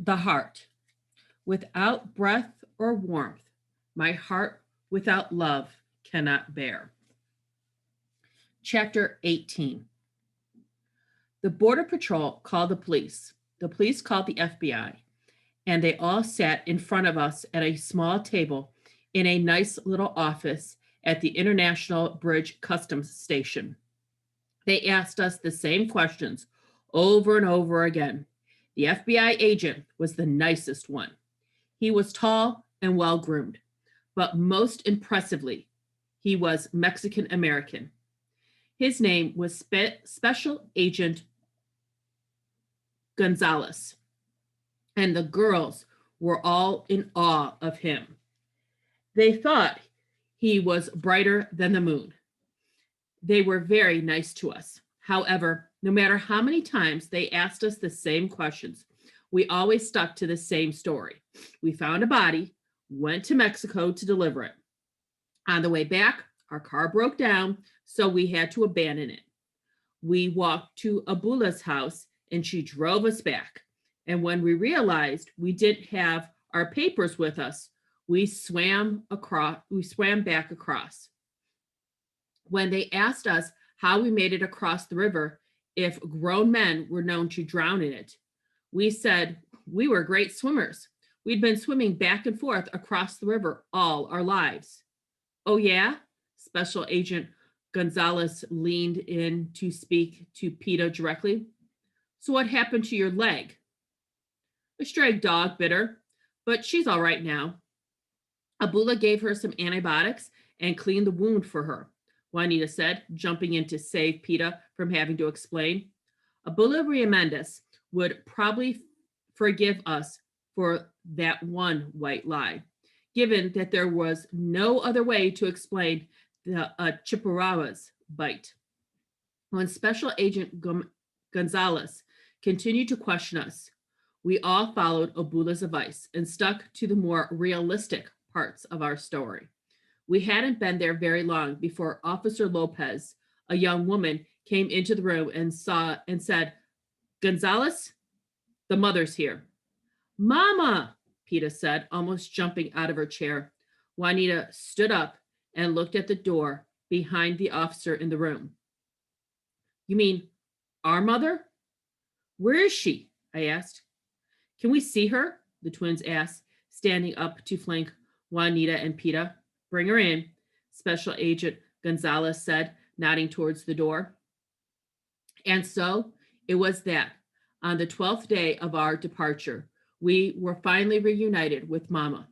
The heart. Without breath or warmth, my heart without love cannot bear. Chapter 18. The Border Patrol called the police. The police called the FBI, and they all sat in front of us at a small table in a nice little office at the International Bridge Customs Station. They asked us the same questions over and over again. The FBI agent was the nicest one. He was tall and well groomed, but most impressively, he was Mexican American. His name was Special Agent Gonzalez, and the girls were all in awe of him. They thought he was brighter than the moon. They were very nice to us. However, no matter how many times they asked us the same questions, we always stuck to the same story. We found a body, went to Mexico to deliver it. On the way back, our car broke down, so we had to abandon it. We walked to Abula's house and she drove us back. And when we realized we didn't have our papers with us, we swam back across. When they asked us how we made it across the river if grown men were known to drown in it, we said we were great swimmers. We'd been swimming back and forth across the river all our lives. Oh, yeah? Special Agent Gonzalez leaned in to speak to PETA directly. So, what happened to your leg? A stray dog bit her, but she's all right now. Abula gave her some antibiotics and cleaned the wound for her, Juanita said, jumping in to save PETA from having to explain. Abula Riamondes would probably forgive us for that one white lie, given that there was no other way to explain the Chippewa's bite. When Special Agent Gonzalez continued to question us, we all followed Abula's advice and stuck to the more realistic parts of our story. We hadn't been there very long before Officer Lopez, a young woman, came into the room and said, Gonzalez, the mother's here. Mama, PETA said, almost jumping out of her chair. Juanita stood up and looked at the door behind the officer in the room. You mean our mother? Where is she? I asked. Can we see her? The twins asked, standing up to flank Juanita and PETA. Bring her in, Special Agent Gonzalez said, nodding towards the door. And so it was that on the 12th day of our departure, we were finally reunited with Mama.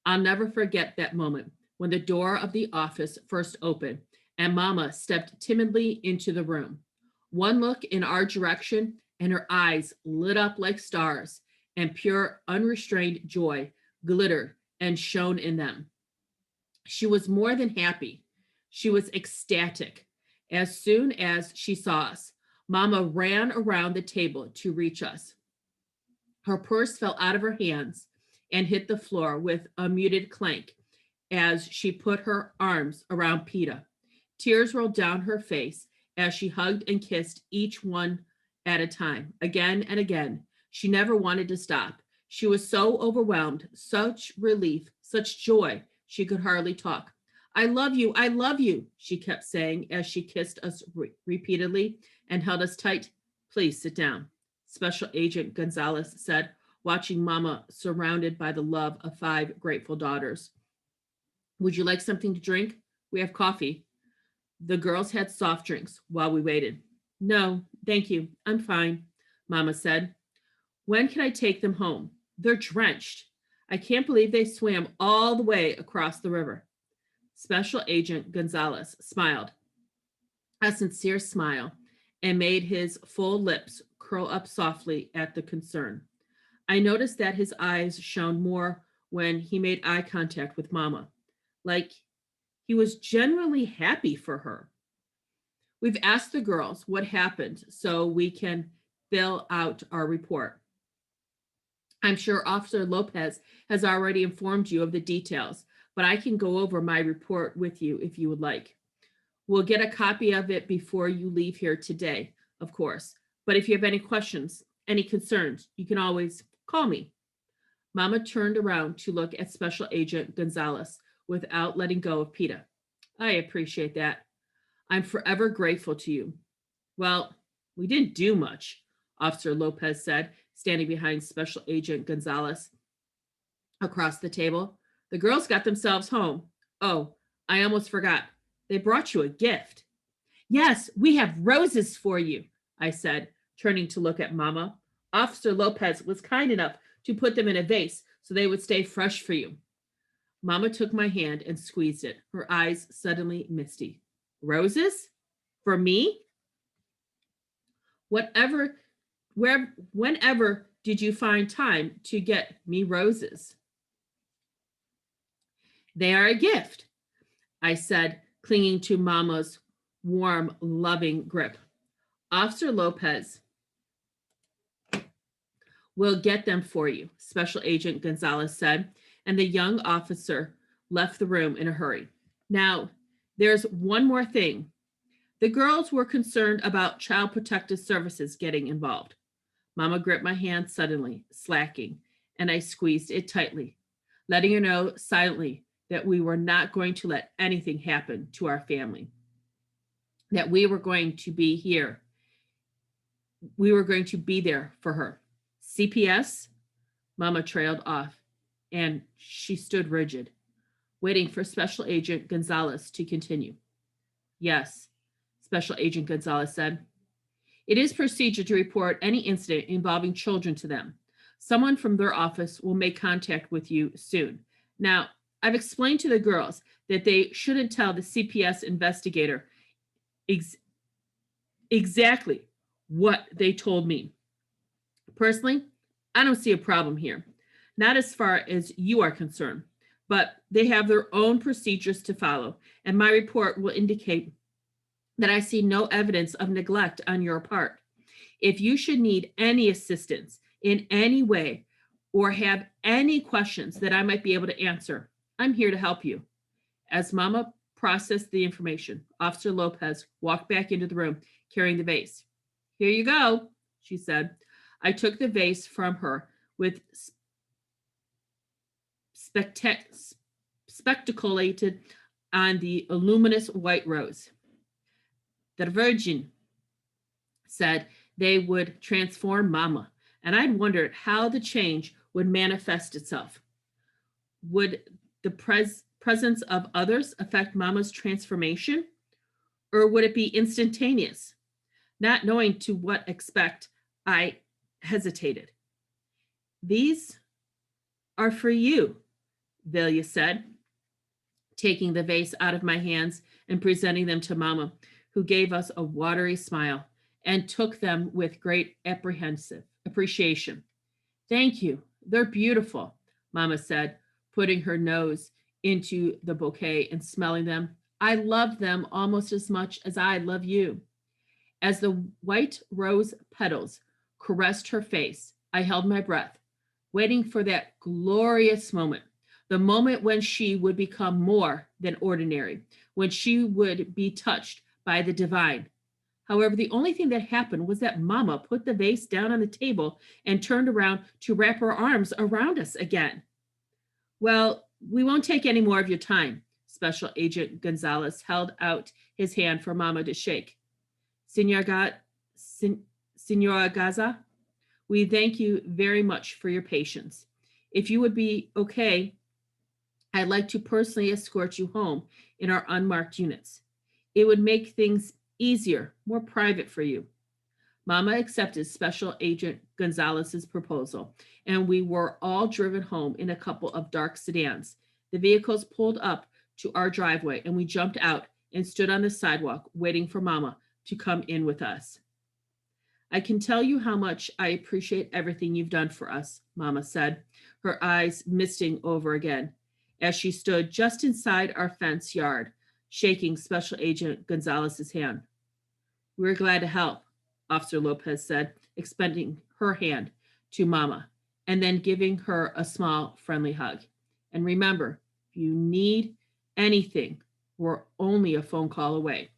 I'll never forget that moment when the door of the office first opened and Mama stepped timidly into the room. One look in our direction and her eyes lit up like stars, and pure, unrestrained joy glittered and shone in them. She was more than happy. She was ecstatic. As soon as she saw us, Mama ran around the table to reach us. Her purse fell out of her hands and hit the floor with a muted clank as she put her arms around PETA. Tears rolled down her face as she hugged and kissed each one at a time, again and again. She never wanted to stop. She was so overwhelmed, such relief, such joy, she could hardly talk. I love you, she kept saying as she kissed us repeatedly and held us tight. Please sit down, Special Agent Gonzalez said, watching Mama surrounded by the love of 5 grateful daughters. Would you like something to drink? We have coffee. The girls had soft drinks while we waited. No, thank you. I'm fine, Mama said. When can I take them home? They're drenched. I can't believe they swam all the way across the river. Special Agent Gonzalez smiled, a sincere smile, and made his full lips curl up softly at the concern. I noticed that his eyes shone more when he made eye contact with Mama, like he was genuinely happy for her. We've asked the girls what happened so we can fill out our report. I'm sure Officer Lopez has already informed you of the details, but I can go over my report with you if you would like. We'll get a copy of it before you leave here today, of course. But if you have any questions, any concerns, you can always Call me. Mama turned around to look at Special Agent Gonzalez without letting go of Peta. I appreciate that. I'm forever grateful to you. Well, we didn't do much, Officer Lopez said, standing behind Special Agent Gonzalez across the table. The girls got themselves home. Oh, I almost forgot. They brought you a gift. Yes, we have roses for you, I said, turning to look at Mama. Officer Lopez was kind enough to put them in a vase so they would stay fresh for you. Mama took my hand and squeezed it, her eyes suddenly misty. Roses? For me? Whenever did you find time to get me roses? They are a gift, I said, clinging to Mama's warm, loving grip. Officer Lopez will get them for you, Special Agent Gonzalez said, and the young officer left the room in a hurry. Now, there's one more thing. The girls were concerned about Child Protective Services getting involved. Mama gripped my hand suddenly, slacking, and I squeezed it tightly, letting her know silently that we were not going to let anything happen to our family, that we were going to be here. We were going to be there for her. CPS? Mama trailed off, and she stood rigid, waiting for Special Agent Gonzalez to continue. Yes, Special Agent Gonzalez said. It is procedure to report any incident involving children to them. Someone from their office will make contact with you soon. Now, I've explained to the girls that they shouldn't tell the CPS investigator exactly what they told me. Personally, I don't see a problem here, not as far as you are concerned, but they have their own procedures to follow, and my report will indicate that I see no evidence of neglect on your part. If you should need any assistance in any way or have any questions that I might be able to answer, I'm here to help you. As Mama processed the information, Officer Lopez walked back into the room carrying the vase. Here you go, she said. I took the vase from her with spectaculated on the luminous white rose. The Virgin said they would transform Mama, and I'd wondered how the change would manifest itself. Would the presence of others affect Mama's transformation, or would it be instantaneous? Not knowing to what expect, I hesitated. These are for you, Velia said, taking the vase out of my hands and presenting them to Mama, who gave us a watery smile and took them with great appreciation. Thank you. They're beautiful, Mama said, putting her nose into the bouquet and smelling them. I love them almost as much as I love you. As the white rose petals caressed her face, I held my breath, waiting for that glorious moment, the moment when she would become more than ordinary, when she would be touched by the divine. However, the only thing that happened was that Mama put the vase down on the table and turned around to wrap her arms around us again. Well, we won't take any more of your time. Special Agent Gonzalez held out his hand for Mama to shake. Senora Gaza, we thank you very much for your patience. If you would be okay, I'd like to personally escort you home in our unmarked units. It would make things easier, more private for you. Mama accepted Special Agent Gonzalez's proposal, and we were all driven home in a couple of dark sedans. The vehicles pulled up to our driveway, and we jumped out and stood on the sidewalk waiting for Mama to come in with us. I can tell you how much I appreciate everything you've done for us, Mama said, her eyes misting over again, as she stood just inside our fence yard, shaking Special Agent Gonzalez's hand. We're glad to help, Officer Lopez said, extending her hand to Mama, and then giving her a small, friendly hug. And remember, if you need anything, we're only a phone call away.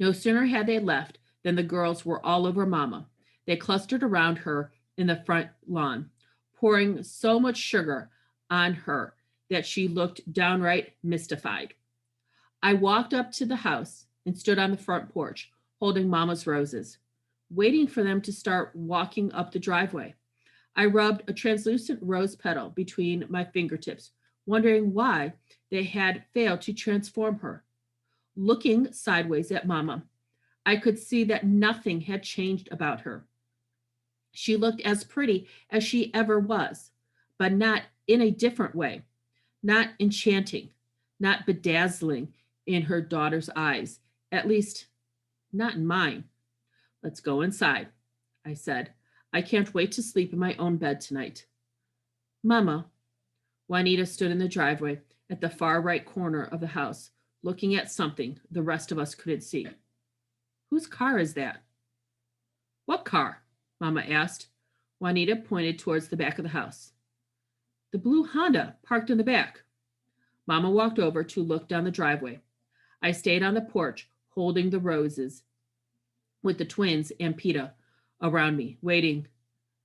No sooner had they left than the girls were all over Mama. They clustered around her in the front lawn, pouring so much sugar on her that she looked downright mystified. I walked up to the house and stood on the front porch, holding Mama's roses, waiting for them to start walking up the driveway. I rubbed a translucent rose petal between my fingertips, wondering why they had failed to transform her. Looking sideways at Mama, I could see that nothing had changed about her. She looked as pretty as she ever was, but not in a different way, not enchanting, not bedazzling in her daughter's eyes, at least not in mine. Let's go inside, I said. I can't wait to sleep in my own bed tonight. Mama, Juanita stood in the driveway at the far right corner of the house, looking at something the rest of us couldn't see. Whose car is that? What car? Mama asked. Juanita pointed towards the back of the house. The blue Honda parked in the back. Mama walked over to look down the driveway. I stayed on the porch holding the roses with the twins and Peta around me, waiting.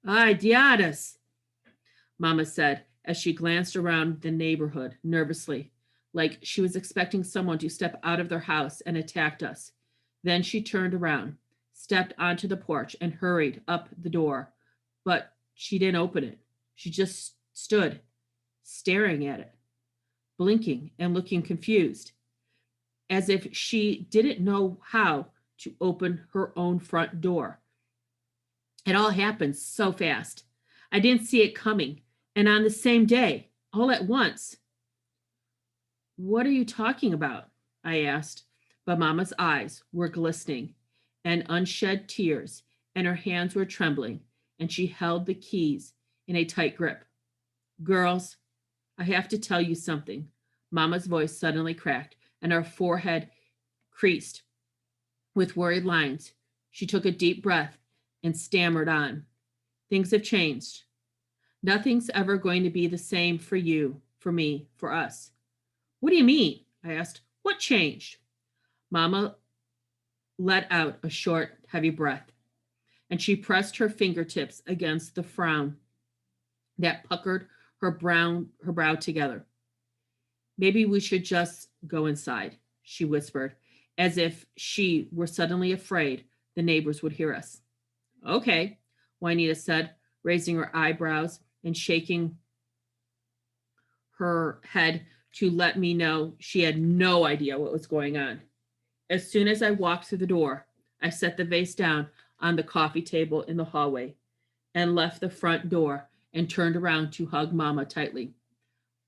Ay, diadas, Mama said as she glanced around the neighborhood nervously, like she was expecting someone to step out of their house and attack us. Then she turned around, stepped onto the porch, and hurried up the door. But she didn't open it. She just stood, staring at it, blinking and looking confused, as if she didn't know how to open her own front door. It all happened so fast. I didn't see it coming, and on the same day, all at once. What are you talking about? I asked, but Mama's eyes were glistening and unshed tears, and her hands were trembling, and she held the keys in a tight grip. Girls, I have to tell you something. Mama's voice suddenly cracked, and her forehead creased with worried lines. She took a deep breath and stammered on. Things have changed. Nothing's ever going to be the same for you, for me, for us. What do you mean? I asked. What changed? Mama let out a short, heavy breath, and she pressed her fingertips against the frown that puckered her brow together. Maybe we should just go inside, she whispered, as if she were suddenly afraid the neighbors would hear us. Okay, Juanita said, raising her eyebrows and shaking her head to let me know she had no idea what was going on. As soon as I walked through the door, I set the vase down on the coffee table in the hallway and left the front door and turned around to hug Mama tightly.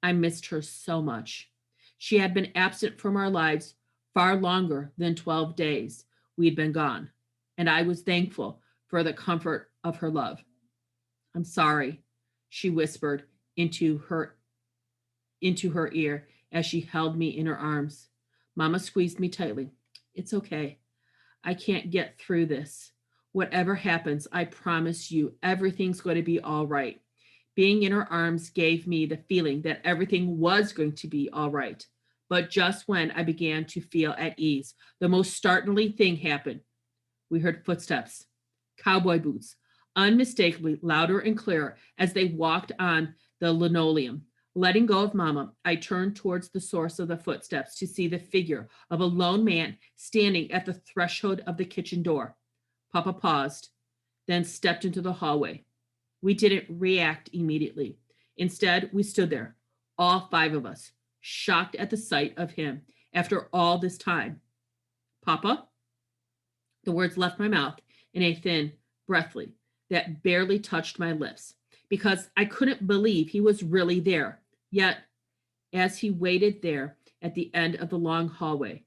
I missed her so much. She had been absent from our lives far longer than 12 days we'd been gone, and I was thankful for the comfort of her love. I'm sorry, she whispered into her ear as she held me in her arms. Mama squeezed me tightly. It's okay. I can't get through this. Whatever happens, I promise you, everything's going to be all right. Being in her arms gave me the feeling that everything was going to be all right. But just when I began to feel at ease, the most startling thing happened. We heard footsteps, cowboy boots, unmistakably louder and clearer as they walked on the linoleum. Letting go of Mama, I turned towards the source of the footsteps to see the figure of a lone man standing at the threshold of the kitchen door. Papa paused, then stepped into the hallway. We didn't react immediately. Instead, we stood there, all five of us, shocked at the sight of him after all this time. Papa? The words left my mouth in a thin, breathly that barely touched my lips because I couldn't believe he was really there. Yet, as he waited there at the end of the long hallway,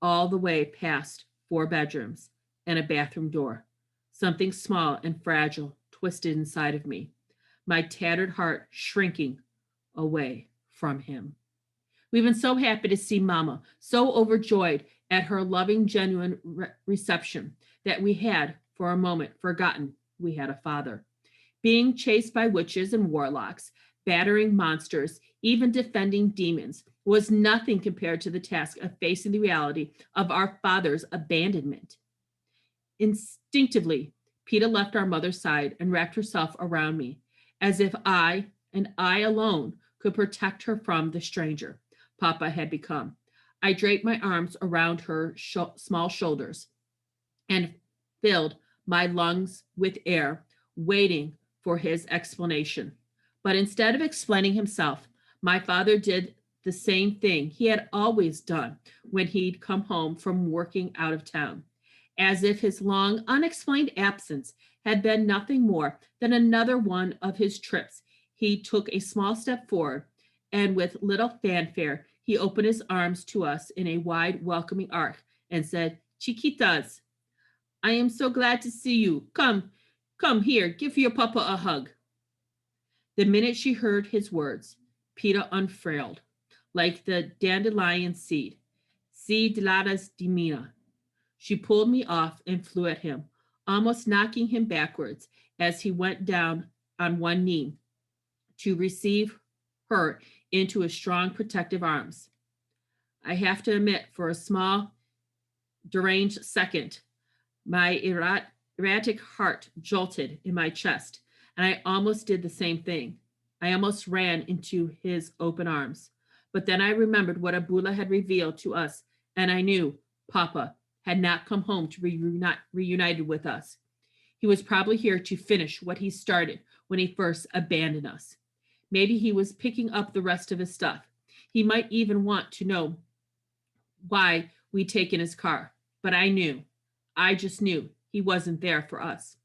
all the way past 4 bedrooms and a bathroom door, something small and fragile twisted inside of me, my tattered heart shrinking away from him. We've been so happy to see Mama, so overjoyed at her loving, genuine reception that we had, for a moment, forgotten we had a father. Being chased by witches and warlocks, battering monsters, even defending demons, was nothing compared to the task of facing the reality of our father's abandonment. Instinctively, Peta left our mother's side and wrapped herself around me, as if I, and I alone, could protect her from the stranger Papa had become. I draped my arms around her small shoulders and filled my lungs with air, waiting for his explanation. But instead of explaining himself, my father did the same thing he had always done when he'd come home from working out of town, as if his long, unexplained absence had been nothing more than another one of his trips. He took a small step forward, and with little fanfare, he opened his arms to us in a wide, welcoming arc and said, Chiquitas, I am so glad to see you. Come here, give your papa a hug. The minute she heard his words, Peta unfurled, like the dandelion seed, si dilatas de mina. She pulled me off and flew at him, almost knocking him backwards as he went down on one knee to receive her into his strong protective arms. I have to admit, for a small, deranged second, my erratic heart jolted in my chest, and I almost did the same thing. I almost ran into his open arms. But then I remembered what Abula had revealed to us, and I knew Papa had not come home to reunited with us. He was probably here to finish what he started when he first abandoned us. Maybe he was picking up the rest of his stuff. He might even want to know why we'd taken his car. But I just knew he wasn't there for us.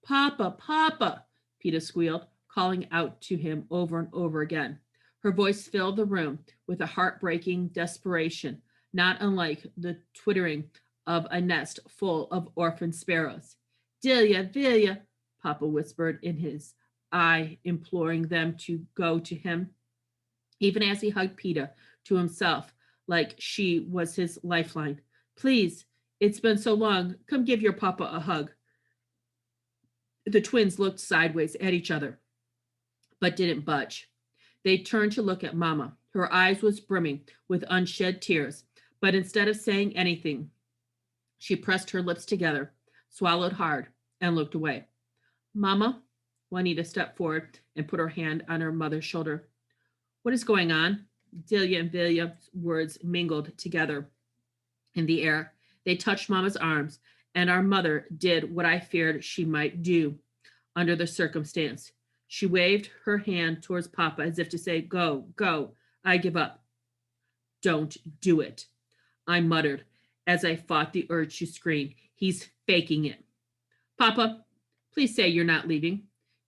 Papa, Papa, Peta squealed, calling out to him over and over again. Her voice filled the room with a heartbreaking desperation, not unlike the twittering of a nest full of orphan sparrows. Delia, Delia, Papa whispered in his eye, imploring them to go to him, even as he hugged Peta to himself like she was his lifeline. Please, it's been so long. Come give your papa a hug. The twins looked sideways at each other, but didn't budge. They turned to look at Mama. Her eyes was brimming with unshed tears, but instead of saying anything, she pressed her lips together, swallowed hard, and looked away. Mama, Juanita stepped forward and put her hand on her mother's shoulder. What is going on? Delia and Vilya's words mingled together in the air. They touched Mama's arms, and our mother did what I feared she might do under the circumstance. She waved her hand towards Papa as if to say, Go, go, I give up. Don't do it, I muttered as I fought the urge to scream. He's faking it. Papa, please say you're not leaving.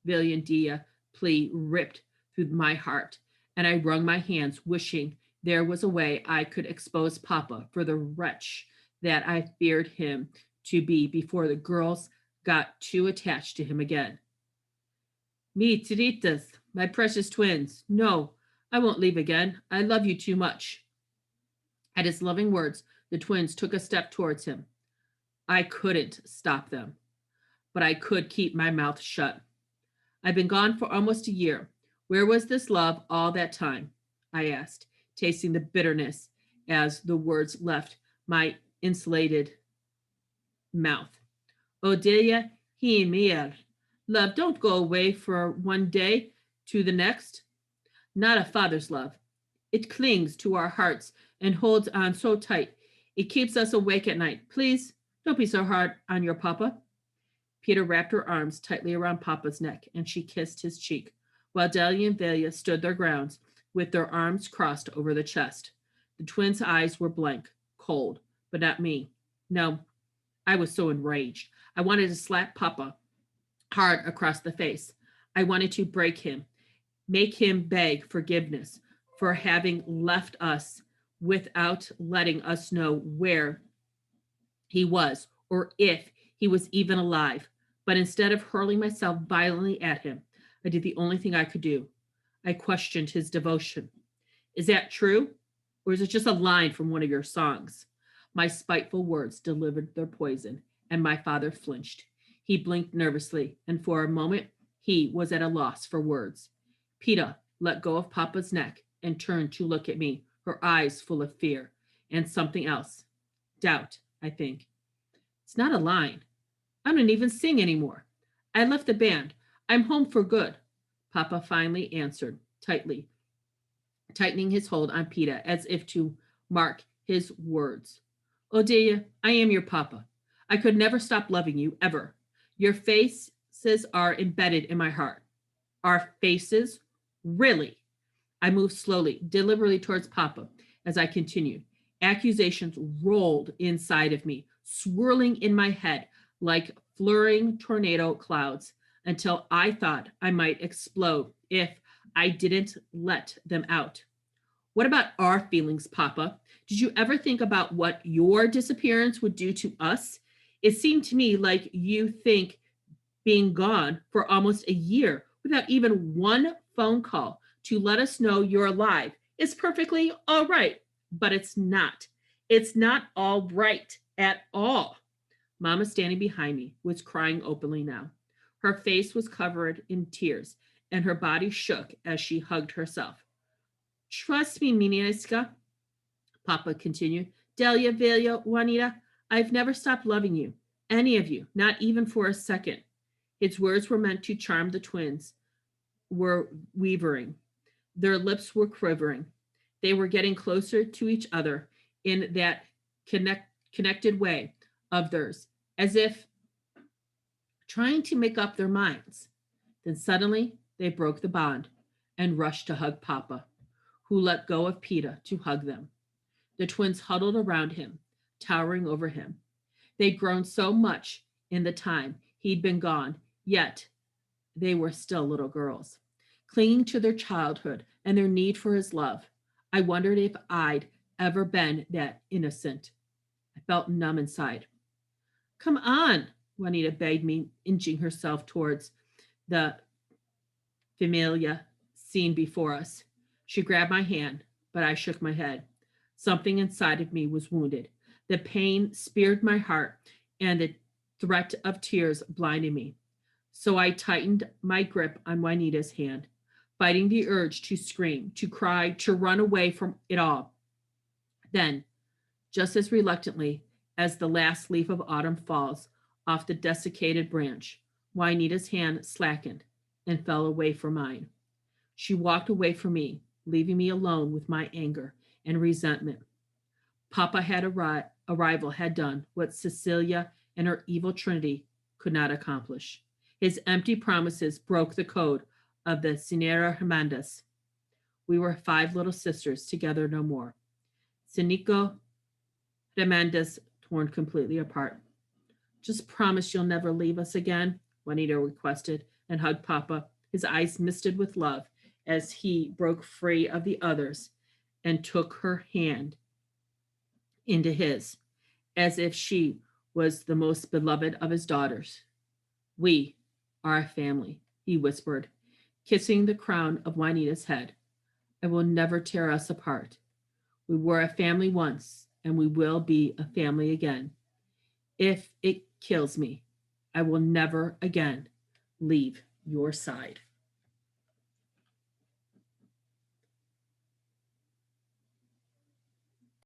Vilya and Dia plea ripped through my heart, and I wrung my hands, wishing there was a way I could expose Papa for the wretch that I feared him to be before the girls got too attached to him again. Me, tiritas, my precious twins. No, I won't leave again. I love you too much. At his loving words, the twins took a step towards him. I couldn't stop them, but I could keep my mouth shut. I've been gone for almost a year. Where was this love all that time? I asked, tasting the bitterness as the words left my insulated mouth. Odelia, he mier. Love, don't go away for one day to the next. Not a father's love. It clings to our hearts and holds on so tight. It keeps us awake at night. Please, don't be so hard on your papa. Peta wrapped her arms tightly around Papa's neck, and she kissed his cheek, while Delia and Velia stood their grounds with their arms crossed over the chest. The twins' eyes were blank, cold, but not me. No, I was so enraged. I wanted to slap Papa hard across the face. I wanted to break him, make him beg forgiveness for having left us without letting us know where he was or if he was even alive. But instead of hurling myself violently at him, I did the only thing I could do. I questioned his devotion. Is that true? Or is it just a line from one of your songs? My spiteful words delivered their poison, and my father flinched. He blinked nervously, and for a moment, he was at a loss for words. Peta let go of Papa's neck and turned to look at me, her eyes full of fear and something else. Doubt, I think. It's not a line. I don't even sing anymore. I left the band. I'm home for good, Papa finally answered, tightening his hold on Peta as if to mark his words. Odelia, I am your papa. I could never stop loving you, ever. Your faces are embedded in my heart. Our faces? Really? I moved slowly, deliberately towards Papa as I continued. Accusations rolled inside of me, swirling in my head like flurrying tornado clouds until I thought I might explode if I didn't let them out. What about our feelings, Papa? Did you ever think about what your disappearance would do to us? It seemed to me like you think being gone for almost a year without even one phone call to let us know you're alive is perfectly all right. But it's not. It's not all right at all. Mama, standing behind me, was crying openly now. Her face was covered in tears, and her body shook as she hugged herself. Trust me, Minieska, Papa continued. Delia, Velia, Juanita, I've never stopped loving you, any of you, not even for a second. His words were meant to charm the twins, were wavering. Their lips were quivering. They were getting closer to each other in that connected way of theirs, as if trying to make up their minds. Then suddenly they broke the bond and rushed to hug Papa, who let go of Peta to hug them. The twins huddled around him, towering over him. They'd grown so much in the time he'd been gone, yet they were still little girls, clinging to their childhood and their need for his love. I wondered if I'd ever been that innocent. I felt numb inside. Come on, Juanita begged me, inching herself towards the familia scene before us. She grabbed my hand, but I shook my head. Something inside of me was wounded. The pain speared my heart, and the threat of tears blinded me. So I tightened my grip on Juanita's hand, fighting the urge to scream, to cry, to run away from it all. Then, just as reluctantly as the last leaf of autumn falls off the desiccated branch, Juanita's hand slackened and fell away from mine. She walked away from me, leaving me alone with my anger and resentment. Papa had arrival had done what Cecilia and her evil trinity could not accomplish. His empty promises broke the code of the Senora Hernandez. We were five little sisters together no more. Sinico Hernandez torn completely apart. Just promise you'll never leave us again, Juanita requested and hugged Papa, his eyes misted with love as he broke free of the others and took her hand into his, as if she was the most beloved of his daughters. We are a family, he whispered, kissing the crown of Juanita's head. I will never tear us apart. We were a family once, and we will be a family again. If it kills me, I will never again leave your side.